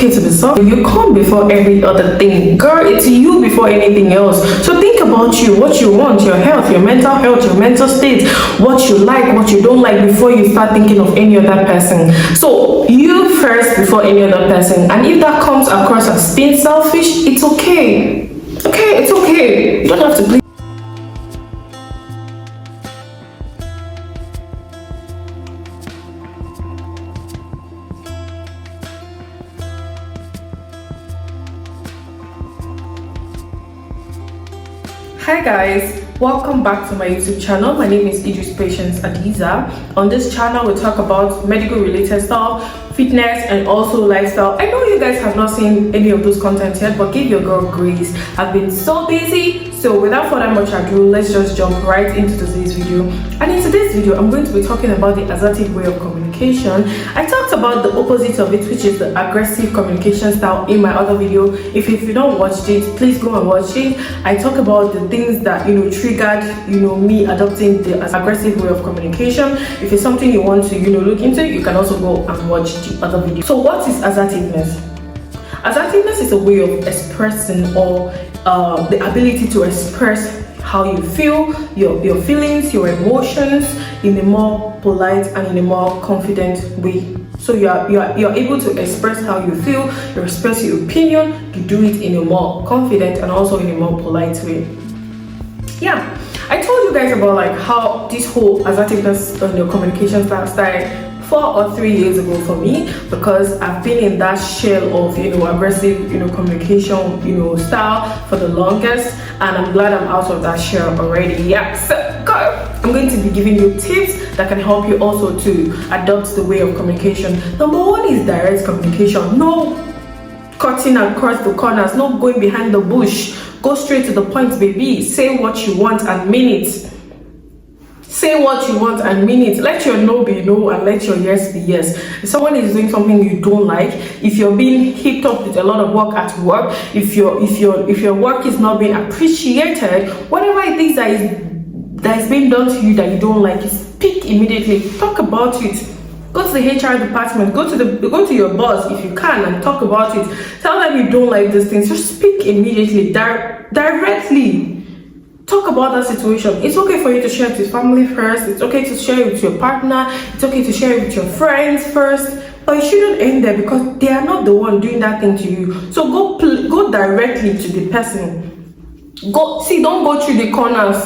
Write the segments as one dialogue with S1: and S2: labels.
S1: okay to be selfish. You come before every other thing. Girl, it's you before anything else. So think about you, what you want, your health, your mental state, what you like, what you don't like before you start thinking of any other person. So you first before any other person. And if that comes across as being selfish, it's okay. Okay, it's okay. You don't have to please. Hi guys, welcome back to my YouTube channel. My name is Idris Patience Adiza. On this channel we talk about medical related stuff, fitness and also lifestyle. I know you guys have not seen any of those content yet, but give your girl grace. I've been so busy, so without further much ado, let's just jump right into today's video. And in today's video I'm going to be talking about the assertive way of communication. I talked about the opposite of it, which is the aggressive communication style, in my other video. If you don't watch it, please go and watch it. I talk about the things that triggered me adopting the aggressive way of communication. If it's something you want to look into, you can also go and watch the other video. So what is assertiveness? Assertiveness is a way of expressing or the ability to express how you feel, your feelings, your emotions in a more polite and in a more confident way. So you're able to express how you feel, you express your opinion, you do it in a more confident and also in a more polite way. Yeah, I told you guys about like how this whole assertiveness and your communication style started 4 or 3 years ago for me, because I've been in that shell of aggressive communication style for the longest, and I'm glad I'm out of that shell already. Yeah, so I'm going to be giving you tips that can help you also to adopt the way of communication. Number one is direct communication. No cutting across the corners, no going behind the bush. Go straight to the point, baby. Say what you want and mean it. Say what you want and mean it. Let your no be no and let your yes be yes. If someone is doing something you don't like, if you're being heaped up with a lot of work at work, if your work is not being appreciated, whatever it is that is being done to you that you don't like, speak immediately. Talk about it. Go to the HR department, go to your boss if you can and talk about it. Tell them you don't like these things. Just speak immediately, directly. Talk about that situation. It's okay for you to share it with family first. It's okay to share it with your partner. It's okay to share it with your friends first. But it shouldn't end there, because they are not the one doing that thing to you. So go directly to the person. Don't go through the corners.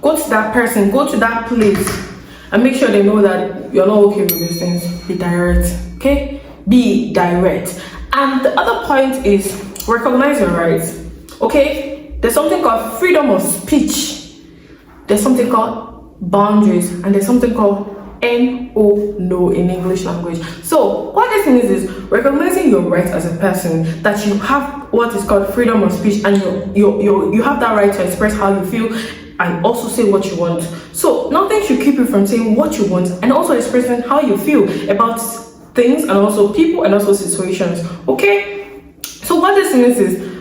S1: Go to that person. Go to that place. And make sure they know that you're not okay with these things. Be direct, okay? Be direct. And the other point is recognize your rights, okay? There's something called freedom of speech. There's something called boundaries, and there's something called no in English language. So what this means is recognizing your rights as a person, that you have what is called freedom of speech, and you have that right to express how you feel and also say what you want. So nothing should keep you from saying what you want and also expressing how you feel about things and also people and also situations, okay? So what this means is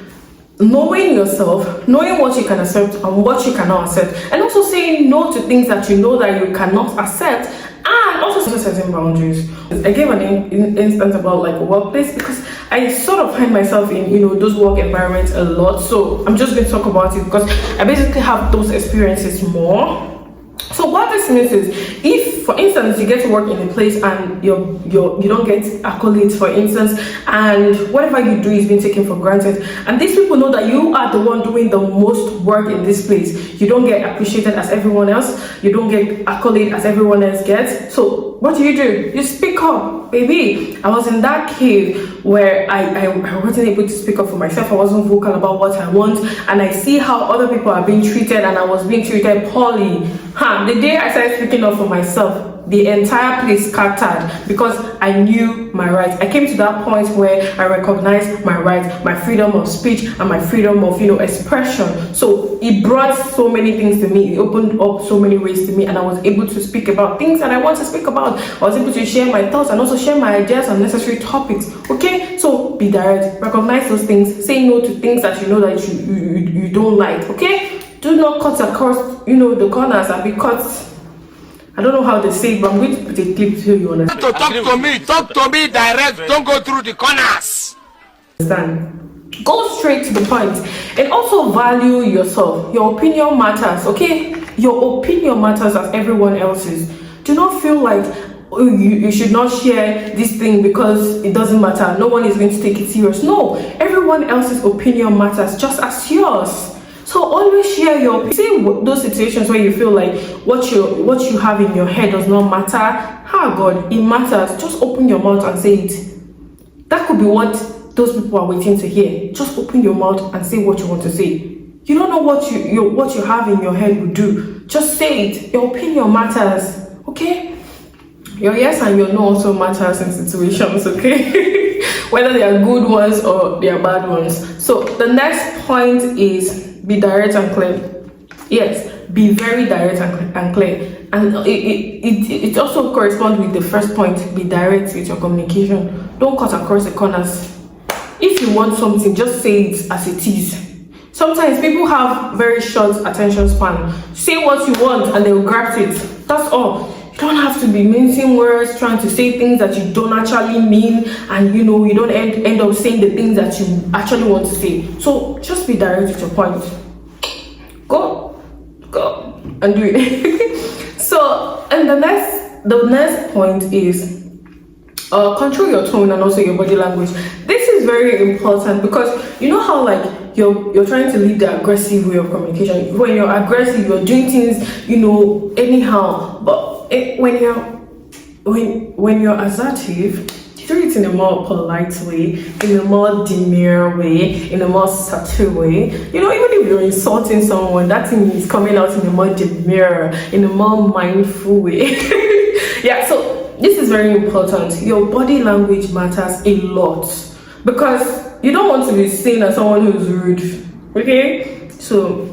S1: knowing yourself, knowing what you can accept and what you cannot accept, and also saying no to things that you know that you cannot accept, and also setting boundaries. I gave an instance about like a workplace, because I sort of find myself in those work environments a lot. So I'm just going to talk about it because I basically have those experiences more. So what this means is, if for instance you get to work in a place and you don't get accolades, for instance, and whatever you do is being taken for granted, and these people know that you are the one doing the most work in this place, you don't get appreciated as everyone else, you don't get accolade as everyone else gets. So what do? You speak up, baby. I was in that cave where I wasn't able to speak up for myself. I wasn't vocal about what I want, and I see how other people are being treated, and I was being treated poorly. The day I started speaking up for myself, the entire place scattered, because I knew my rights. I came to that point where I recognized my rights, my freedom of speech and my freedom of expression. So it brought so many things to me. It opened up so many ways to me, and I was able to speak about things that I want to speak about. I was able to share my thoughts and also share my ideas on necessary topics. Okay, so be direct, recognize those things, say no to things that you know that you don't like. Okay, do not cut across the corners and be cut. I don't know how they say it, but I'm going to put a clip so you understand.
S2: Talk to me direct. Don't go through the corners.
S1: Understand? Go straight to the point, and also value yourself. Your opinion matters, okay? Your opinion matters as everyone else's. Do not feel like you should not share this thing because it doesn't matter. No one is going to take it serious. No, everyone else's opinion matters just as yours. So always share your. See those situations where you feel like what you have in your head does not matter. God, it matters. Just open your mouth and say it. That could be what those people are waiting to hear. Just open your mouth and say what you want to say. You don't know what you have in your head will do. Just say it. Your opinion matters. Okay? Your yes and your no also matters in situations, okay? Whether they are good ones or they are bad ones. So the next point is be direct and clear. Yes, be very direct and clear. And it also corresponds with the first point, be direct with your communication. Don't cut across the corners. If you want something, just say it as it is. Sometimes people have very short attention span. Say what you want and they'll grab it. That's all. You don't have to be mincing words, trying to say things that you don't actually mean, and you don't end up saying the things that you actually want to say. So just be direct with your point. Go and do it. So, and the next point is control your tone and also your body language. This is very important because you know how like you're trying to lead the aggressive way of communication. When you're aggressive, you're doing things anyhow, but when you're assertive, you do it in a more polite way, in a more demure way, in a more subtle way. Even if you're insulting someone, that thing is coming out in a more demure, in a more mindful way. Yeah, so this is very important. Your body language matters a lot because you don't want to be seen as someone who's rude. Okay, so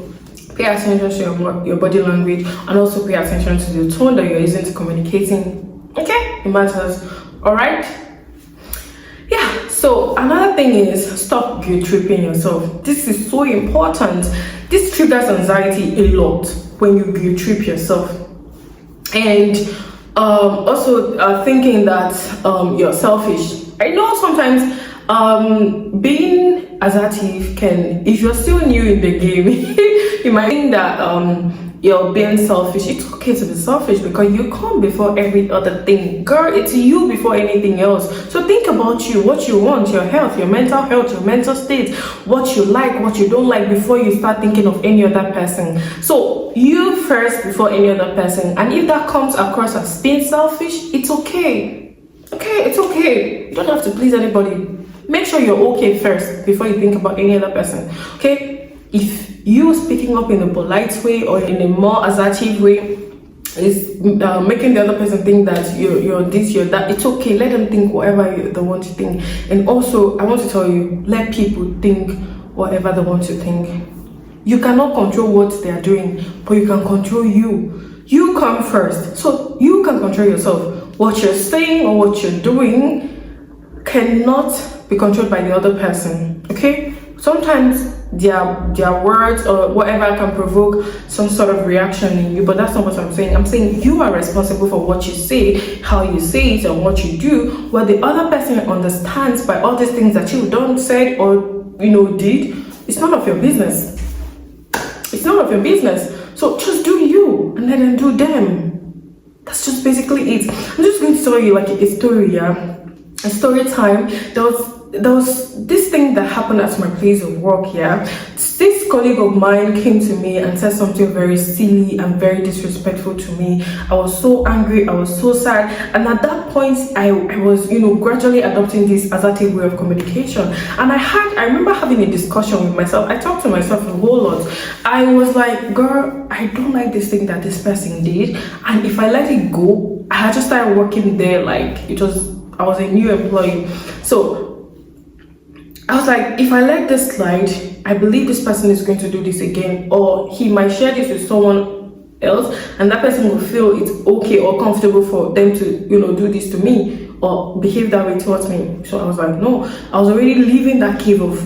S1: pay attention to your body language and also pay attention to the tone that you're using to communicating. Okay, it matters. All right. Yeah. So another thing is stop guilt tripping yourself. This is so important. This triggers anxiety a lot when you guilt trip yourself, and also thinking that you're selfish. I know sometimes being assertive can, if you're still new in the game, you might think that you're being selfish. It's okay to be selfish because you come before every other thing. Girl, it's you before anything else. So think about you, what you want, your health, your mental state, what you like, what you don't like before you start thinking of any other person. So you first before any other person. And if that comes across as being selfish, it's okay. Okay, it's okay. You don't have to please anybody. Make sure you're okay first before you think about any other person. Okay? If you speaking up in a polite way or in a more assertive way is making the other person think that you're this, you're that, it's okay. Let them think whatever they want to think. And also, I want to tell you, let people think whatever they want to think. You cannot control what they are doing, but you can control you. You come first, so you can control yourself. What you're saying or what you're doing cannot be controlled by the other person. Okay? Sometimes their words or whatever can provoke some sort of reaction in you, but that's not what I'm saying. I'm saying you are responsible for what you say, how you say it, and what you do. What the other person understands by all these things that you've done, said, or did, it's none of your business. It's none of your business. So just do you and let them do them. That's just basically it. I'm just going to tell you like a story, yeah. A story time. There was this thing that happened at my place of work, yeah. This colleague of mine came to me and said something very silly and very disrespectful to me. I was so angry, I was so sad, and at that point I was gradually adopting this assertive way of communication. And I remember having a discussion with myself. I talked to myself a whole lot. I was like, girl, I don't like this thing that this person did, and if I let it go, I had just started working there like I was a new employee. So I was like, if I let this slide, I believe this person is going to do this again, or he might share this with someone else and that person will feel it's okay or comfortable for them to do this to me or behave that way towards me. So I was like, no. I was already leaving that cave of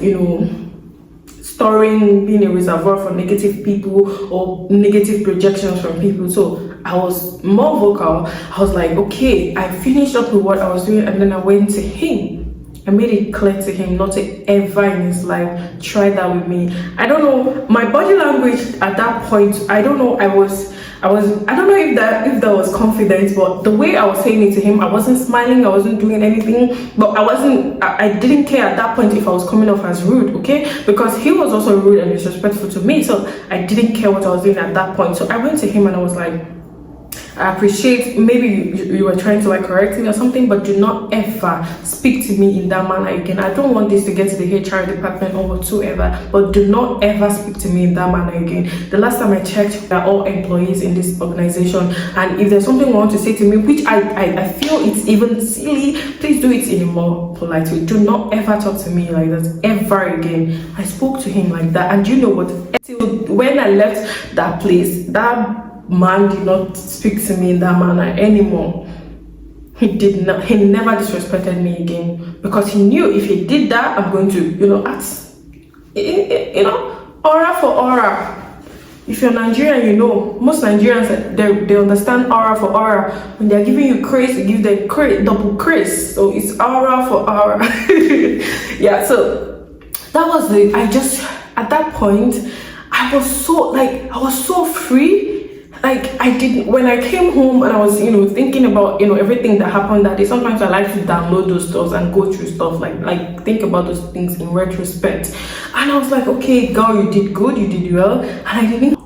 S1: storing, being a reservoir for negative people or negative projections from people. So I was more vocal. I was like, okay, I finished up with what I was doing, and then I went to him I made it clear to him not to ever in his life try that with me. I don't know, my body language at that point, I don't know, I don't know if that was confidence, but the way I was saying it to him, I wasn't smiling, I wasn't doing anything, but I didn't care at that point if I was coming off as rude, okay? Because he was also rude and disrespectful to me, so I didn't care what I was doing at that point. So I went to him and I was like, I appreciate, maybe you were trying to like correct me or something, but do not ever speak to me in that manner again. I don't want this to get to the HR department or whatsoever, but do not ever speak to me in that manner again. The last time I checked, they're all employees in this organization, and if there's something you want to say to me, which I feel it's even silly, please do it in a more polite way. Do not ever talk to me like that ever again. I spoke to him like that, and you know what? When I left that place, that man did not speak to me in that manner anymore. He never disrespected me again, because he knew if he did that, I'm going to, act, aura for aura. If you're Nigerian, most Nigerians, they understand aura for aura. When they're giving you craze, they give them double craze. So it's aura for aura. Yeah, so that was at that point, I was so free. When I came home and I was, thinking about, everything that happened that day, sometimes I like to download those stuff and go through stuff, like think about those things in retrospect. And I was like, okay, girl, you did good, you did well. And I didn't,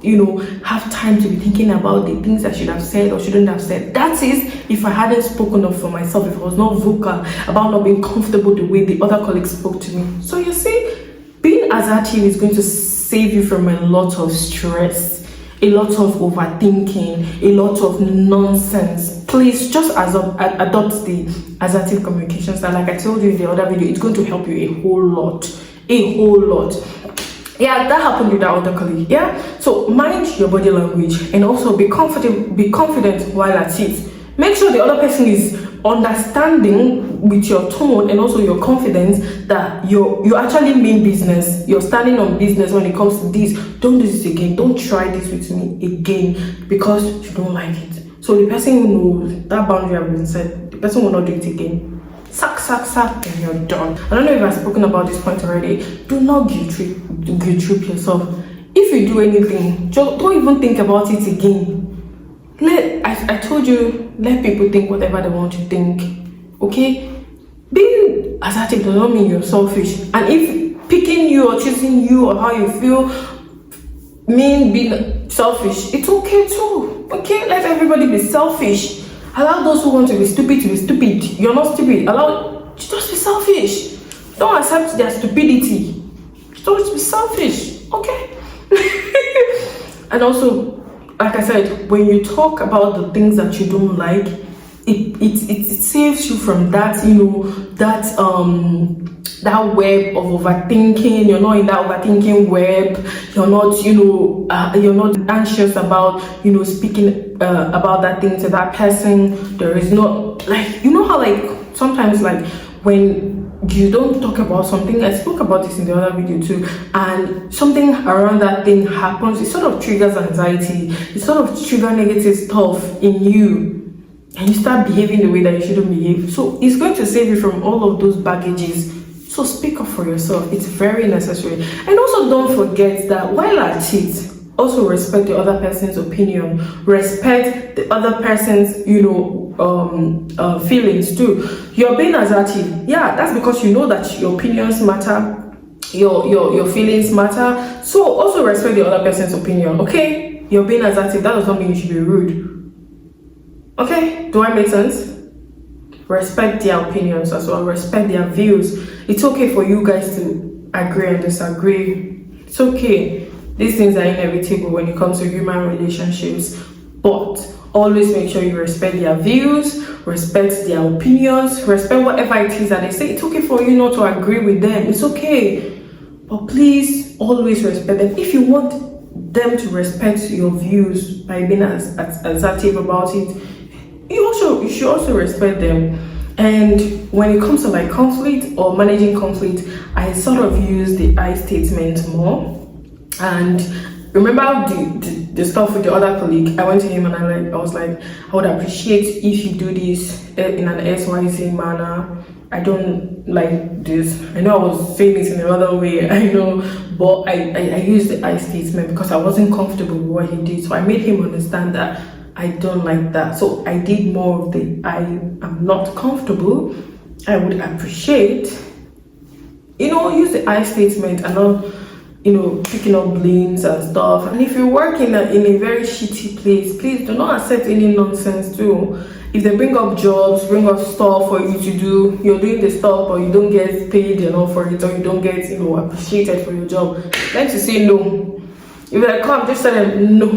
S1: have time to be thinking about the things I should have said or shouldn't have said. That is, if I hadn't spoken up for myself, if I was not vocal about not being comfortable the way the other colleagues spoke to me. So you see, being assertive is going to save you from a lot of stress, a lot of overthinking, a lot of nonsense. Please just adopt the assertive communication style. Like I told you in the other video, it's going to help you a whole lot. Yeah, that happened with that other colleague. Yeah, so mind your body language and also be confident while at it. Make sure the other person is understanding with your tone and also your confidence that you actually mean business. You're standing on business when it comes to this. Don't do this again. Don't try this with me again because you don't like it. So the person who knows that boundary has been set, the person will not do it again. Sack, and you're done. I don't know if I've spoken about this point already. Do not guilt trip yourself. If you do anything, just don't even think about it again. I told you, let people think whatever they want to think. Okay? Being assertive does not mean you're selfish. And if picking you or choosing you or how you feel mean being selfish, it's okay too. Okay? Let everybody be selfish. Allow those who want to be stupid. You're not stupid. Just be selfish. Don't accept their stupidity. Just be selfish. Okay? And also, like I said, when you talk about the things that you don't like, it saves you from that, that web of overthinking. You're not in that overthinking web. You're not anxious about, speaking about that thing to that person. There is no, how sometimes when you don't talk about something, I spoke about this in the other video too, and something around that thing happens, it sort of triggers anxiety, it sort of triggers negative stuff in you, and you start behaving the way that you shouldn't behave. So it's going to save you from all of those baggages. So speak up for yourself. It's very necessary. And also don't forget that while at it, also respect the other person's opinion, respect the other person's feelings too. You're being assertive, yeah, that's because you know that your opinions matter, your feelings matter. So also respect the other person's opinion. Okay, you're being assertive, that does not mean you should be rude. Okay, do I make sense? Respect their opinions as well, respect their views. It's okay for you guys to agree and disagree. It's okay. These things are inevitable when it comes to human relationships, but always make sure you respect their views, respect their opinions, respect whatever it is that they say. It's okay for you not to agree with them. It's okay. But please always respect them. If you want them to respect your views by being assertive about it, you should also respect them. And when it comes to conflict or managing conflict, I sort of use the I statement more. And remember the stuff with the other colleague, I went to him and I was like, I would appreciate if you do this in an XYZ manner. I don't like this. I know I was saying it in another way, I know, but I used the I statement because I wasn't comfortable with what he did. So I made him understand that I don't like that. So I did more of the I am not comfortable. I would appreciate, use the I statement and not, picking up blames and stuff. And if you work in a very shitty place, please do not accept any nonsense too. If they bring up jobs, bring up stuff for you to do, you're doing the stuff but you don't get paid enough for it, or you don't get, appreciated for your job, learn to say no. If they come, just tell them no.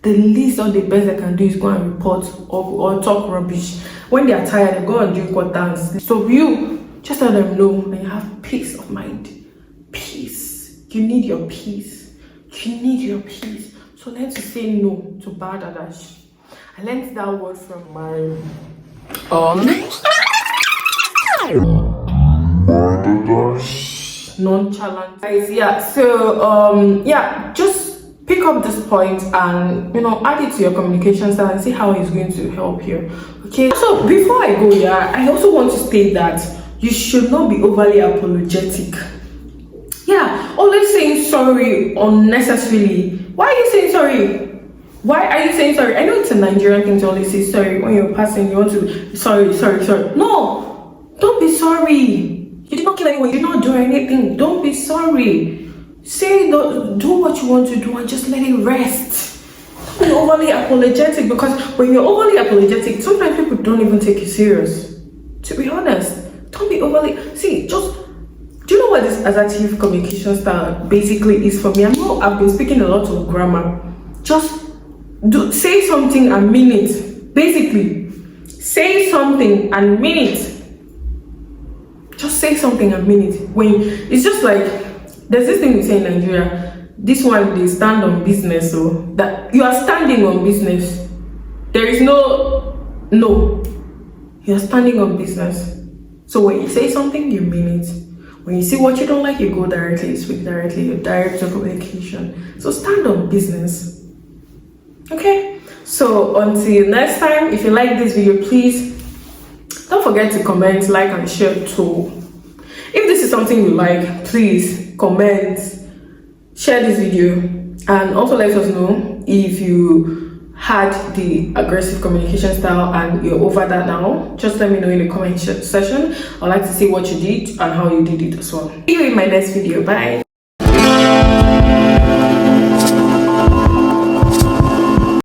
S1: The least or the best they can do is go and report or talk rubbish. When they are tired, they go and drink water and sleep. So you just tell them no, and you have peace of mind. Peace. You need your peace. You need your peace. So learn to say no to bad advice. I learned that word from my nonchalant guys. Yeah, so just pick up this point and add it to your communication style and see how it's going to help you. Okay, so before I go, I also want to state that you should not be overly apologetic. Always saying sorry unnecessarily. Why are you saying sorry? Why are you saying sorry? I know it's a Nigerian thing to always say sorry when you're passing. You want to sorry. No, don't be sorry. You did not kill anyone. You did not do anything. Don't be sorry. Say do what you want to do and just let it rest. Don't be overly apologetic, because when you're overly apologetic, sometimes people don't even take you serious. To be honest, don't be overly. Do you know what this assertive communication style basically is for me? I've been speaking a lot of grammar. Just say something and mean it. Basically, say something and mean it. Just say something and mean it. When it's just like, there's this thing we say in Nigeria. This one, they stand on business, so that you are standing on business. There is no. You are standing on business. So when you say something, you mean it. When you see what you don't like, you go directly, you speak directly, you direct your communication. So stand on business. Okay, so until next time, if you like this video, please don't forget to comment, like, and share too. If this is something you like, please comment, share this video, and also let us know if you had the aggressive communication style and you're over that now. Just let me know in the comment section. I'd like to see what you did and how you did it as well. See you in my next video. Bye.